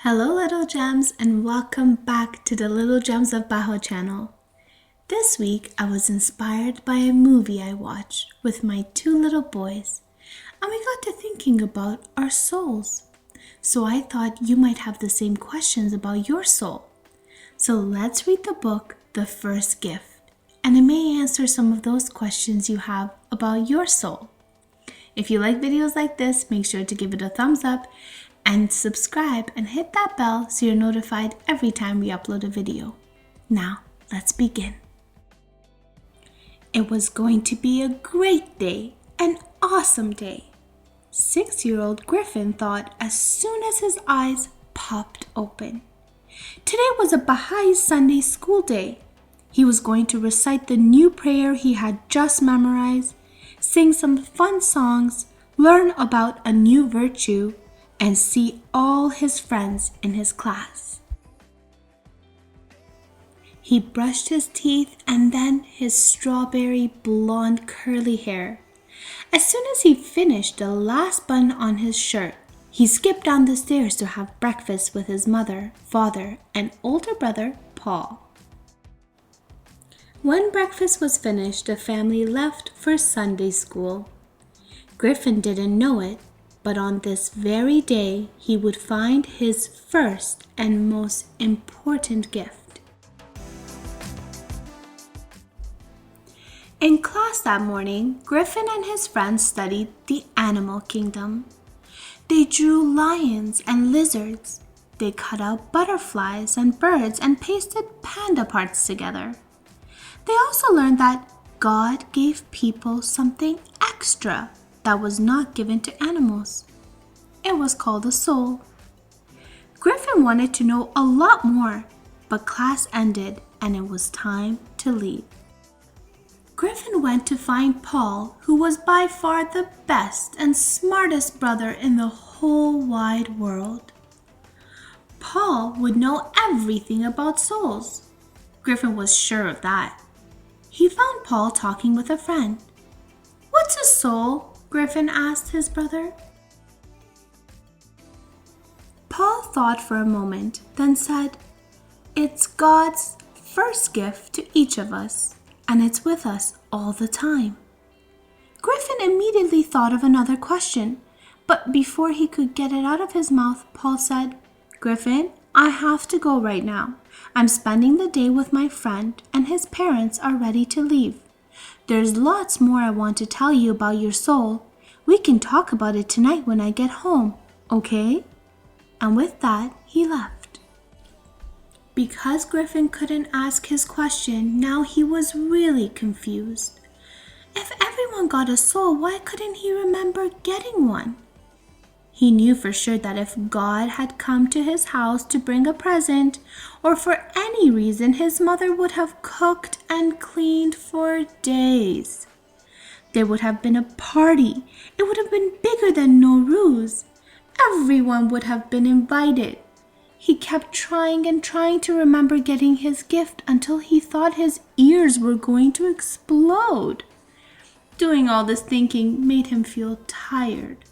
Hello little gems and welcome back to the Little Gems of Baha channel. This week I was inspired by a movie I watched with my two little boys and we got to thinking about our souls. So I thought you might have the same questions about your soul. So let's read the book, The First Gift, and it may answer some of those questions you have about your soul. If you like videos like this, make sure to give it a thumbs up and subscribe and hit that bell so you're notified every time we upload a video. Now, let's begin. It was going to be a great day, an awesome day. 6-year-old Griffin thought as soon as his eyes popped open. Today was a Baha'i Sunday school day. He was going to recite the new prayer he had just memorized, sing some fun songs, learn about a new virtue, and see all his friends in his class. He brushed his teeth and then his strawberry blonde curly hair. As soon as he finished the last button on his shirt, he skipped down the stairs to have breakfast with his mother, father, and older brother, Paul. When breakfast was finished, the family left for Sunday school. Griffin didn't know it, but on this very day, he would find his first and most important gift. In class that morning, Griffin and his friends studied the animal kingdom. They drew lions and lizards. They cut out butterflies and birds and pasted panda parts together. They also learned that God gave people something extra that was not given to animals. It was called a soul. Griffin wanted to know a lot more, but class ended and it was time to leave. Griffin went to find Paul, who was by far the best and smartest brother in the whole wide world. Paul would know everything about souls. Griffin was sure of that. He found Paul talking with a friend. "What's a soul?" Griffin asked his brother. Paul thought for a moment, then said, "It's God's first gift to each of us, and it's with us all the time." Griffin immediately thought of another question, but before he could get it out of his mouth, Paul said, "Griffin, I have to go right now. I'm spending the day with my friend, and his parents are ready to leave. There's lots more I want to tell you about your soul. We can talk about it tonight when I get home, okay?" And with that, he left. Because Griffin couldn't ask his question, now he was really confused. If everyone got a soul, why couldn't he remember getting one? He knew for sure that if God had come to his house to bring a present, or for any reason, his mother would have cooked and cleaned for days. There would have been a party. It would have been bigger than Nowruz. Everyone would have been invited. He kept trying and trying to remember getting his gift until he thought his ears were going to explode. Doing all this thinking made him feel tired.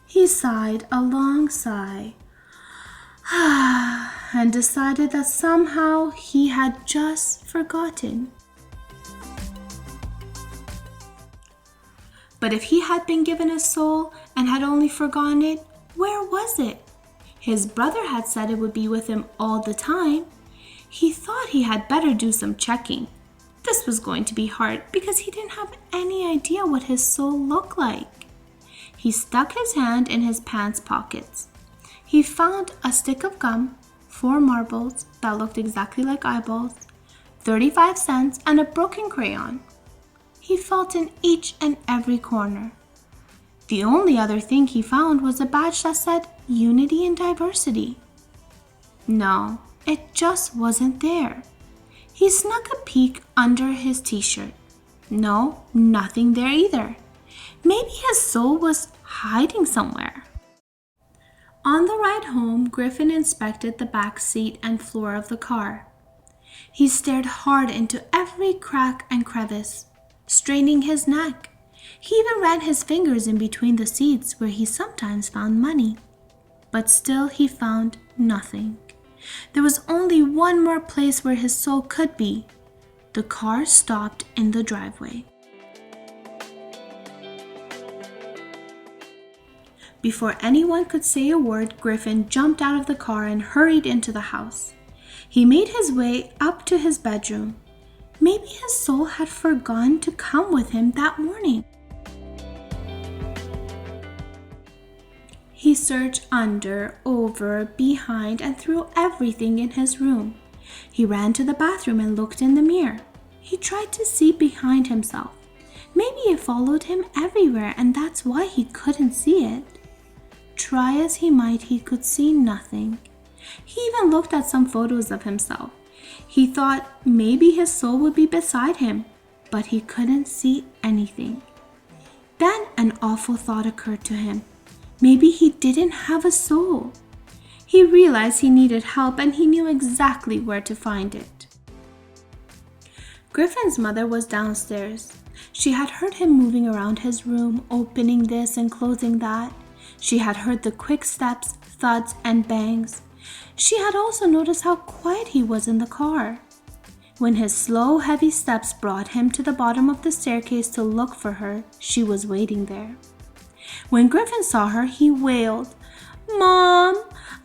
He sighed a long sigh and decided that somehow he had just forgotten. But if he had been given a soul and had only forgotten it, where was it? His brother had said it would be with him all the time. He thought he had better do some checking. This was going to be hard because he didn't have any idea what his soul looked like. He stuck his hand in his pants pockets. He found a stick of gum, 4 marbles that looked exactly like eyeballs, 35 cents, and a broken crayon. He felt in each and every corner. The only other thing he found was a badge that said Unity and Diversity. No, it just wasn't there. He snuck a peek under his t-shirt. No, nothing there either. Maybe his soul was hiding somewhere. On the ride home, Griffin inspected the back seat and floor of the car. He stared hard into every crack and crevice, straining his neck. He even ran his fingers in between the seats where he sometimes found money. but still he found nothing. There was only one more place where his soul could be. The car stopped in the driveway. Before anyone could say a word, Griffin jumped out of the car and hurried into the house. He made his way up to his bedroom. Maybe his soul had forgotten to come with him that morning. He searched under, over, behind, and through everything in his room. He ran to the bathroom and looked in the mirror. He tried to see behind himself. Maybe it followed him everywhere, and that's why he couldn't see it. Try as he might, he could see nothing. He even looked at some photos of himself. He thought maybe his soul would be beside him, but he couldn't see anything. Then an awful thought occurred to him. Maybe he didn't have a soul. He realized he needed help, and he knew exactly where to find it. Griffin's mother was downstairs. She had heard him moving around his room, opening this and closing that. She had heard the quick steps, thuds, and bangs. She had also noticed how quiet he was in the car. When his slow, heavy steps brought him to the bottom of the staircase to look for her, she was waiting there. When Griffin saw her, he wailed, "Mom,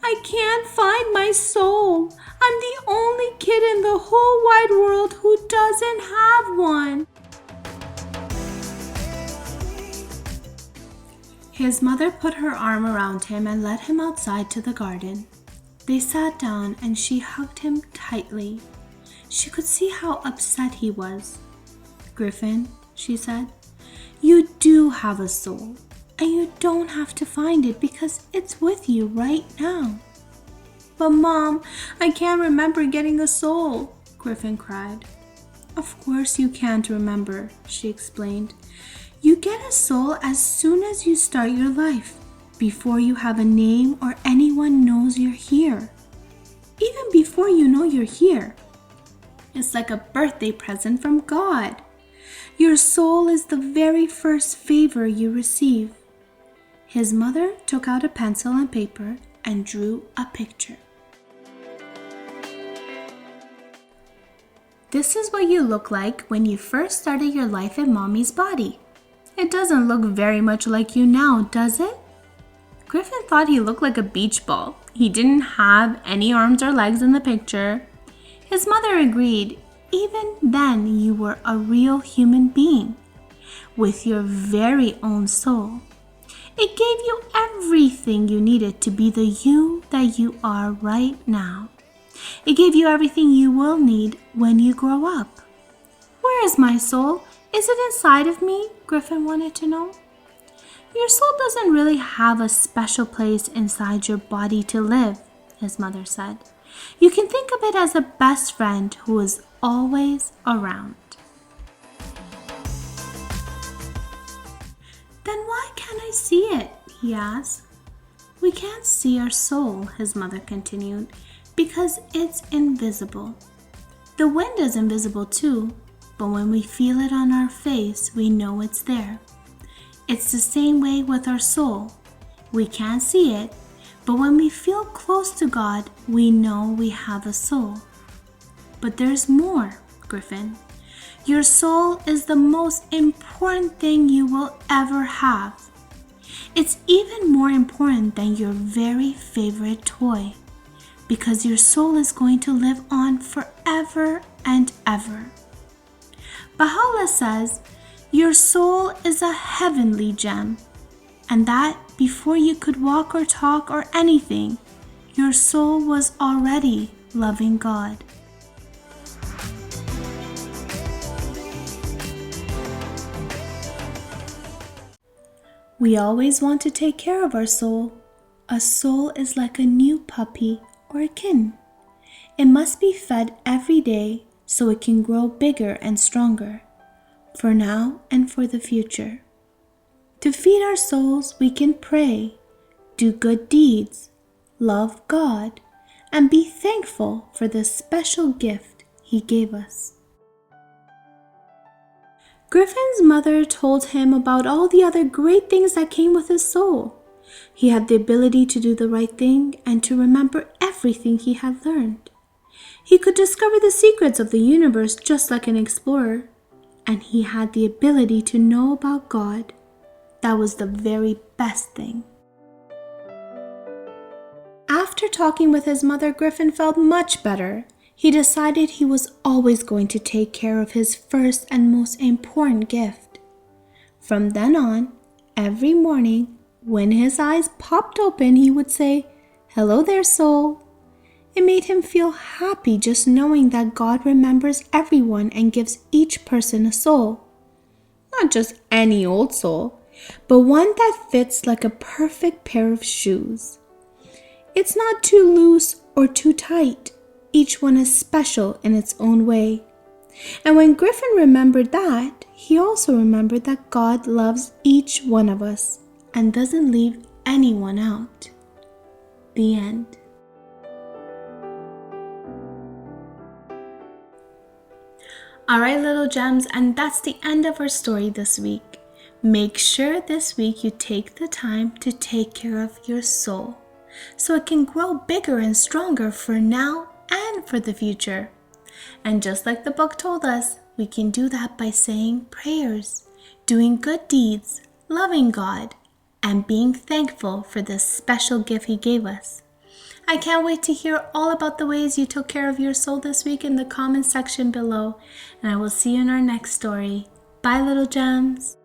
I can't find my soul. I'm the only kid in the whole wide world who doesn't have one." His mother put her arm around him and led him outside to the garden. They sat down and she hugged him tightly. She could see how upset he was. "Griffin," she said, "you do have a soul, and you don't have to find it because it's with you right now." "But Mom, I can't remember getting a soul," Griffin cried. "Of course you can't remember," she explained. "You get a soul as soon as you start your life, before you have a name or anyone knows you're here. Even before you know you're here. It's like a birthday present from God. Your soul is the very first favor you receive." His mother took out a pencil and paper and drew a picture. This is what you look like when you first started your life in Mommy's body. It doesn't look very much like you now, does it? Griffin thought he looked like a beach ball. He didn't have any arms or legs in the picture. His mother agreed. Even then, you were a real human being with your very own soul. It gave you everything you needed to be the you that you are right now. It gave you everything you will need when you grow up. "Where is my soul? Is it inside of me?" Griffin wanted to know. "Your soul doesn't really have a special place inside your body to live," his mother said. "You can think of it as a best friend who is always around." "Then why can't I see it?" he asked. "We can't see our soul," his mother continued, "because it's invisible. The wind is invisible too, but when we feel it on our face, we know it's there. It's the same way with our soul. We can't see it, but when we feel close to God, we know we have a soul. But there's more, Griffin. Your soul is the most important thing you will ever have. It's even more important than your very favorite toy, because your soul is going to live on forever and ever. Baha'u'llah says, your soul is a heavenly gem, and that before you could walk or talk or anything, your soul was already loving God. We always want to take care of our soul. A soul is like a new puppy or a kitten. It must be fed every day so it can grow bigger and stronger, for now and for the future. To feed our souls, we can pray, do good deeds, love God, and be thankful for the special gift He gave us. Griffin's mother told him about all the other great things that came with his soul. He had the ability to do the right thing and to remember everything he had learned. He could discover the secrets of the universe just like an explorer, and he had the ability to know about God. That was the very best thing. After talking with his mother, Griffin felt much better. He decided he was always going to take care of his first and most important gift. From then on, every morning, when his eyes popped open, he would say, "Hello there, soul." It made him feel happy just knowing that God remembers everyone and gives each person a soul. Not just any old soul, but one that fits like a perfect pair of shoes. It's not too loose or too tight. Each one is special in its own way. And when Griffin remembered that, he also remembered that God loves each one of us and doesn't leave anyone out. The end. Alright, little gems, and that's the end of our story this week. Make sure this week you take the time to take care of your soul so it can grow bigger and stronger for now and for the future. And just like the book told us, we can do that by saying prayers, doing good deeds, loving God, and being thankful for this special gift He gave us. I can't wait to hear all about the ways you took care of your soul this week in the comment section below, and I will see you in our next story. Bye, little gems.